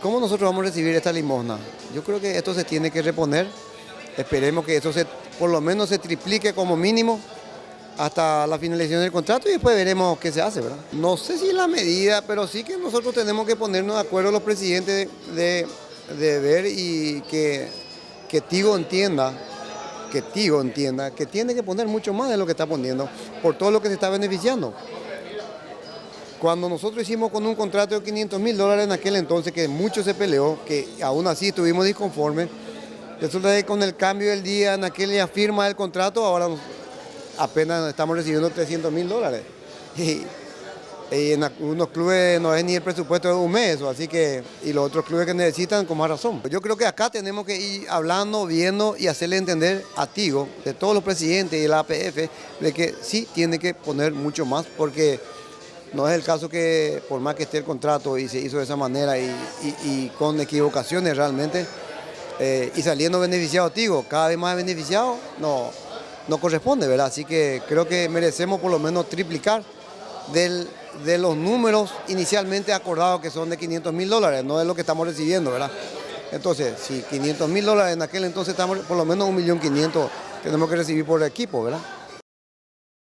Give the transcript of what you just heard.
cómo nosotros vamos a recibir esta limosna? Yo creo que esto se tiene que reponer. Esperemos que eso por lo menos se triplique como mínimo hasta la finalización del contrato y después veremos qué se hace, ¿verdad? No sé si la medida, pero sí que nosotros tenemos que ponernos de acuerdo los presidentes de ver y que Tigo entienda que tiene que poner mucho más de lo que está poniendo por todo lo que se está beneficiando. Cuando nosotros hicimos con un contrato de $500.000 en aquel entonces, que mucho se peleó, que aún así estuvimos disconformes, resulta que con el cambio del día en aquella firma del contrato, ahora apenas estamos recibiendo $300.000. Y en algunos clubes no es ni el presupuesto de un mes, así que, y los otros clubes que necesitan con más razón. Yo creo que acá tenemos que ir hablando, viendo y hacerle entender a Tigo, de todos los presidentes y la APF, de que sí tiene que poner mucho más, porque no es el caso que por más que esté el contrato y se hizo de esa manera y con equivocaciones realmente, y saliendo beneficiado Tigo, cada vez más beneficiado, no corresponde, ¿verdad? Así que creo que merecemos por lo menos triplicar de los números inicialmente acordados, que son de $500.000, no es lo que estamos recibiendo, ¿verdad? Entonces, si $500.000 en aquel entonces estamos, por lo menos 1.500.000 tenemos que recibir por equipo, ¿verdad?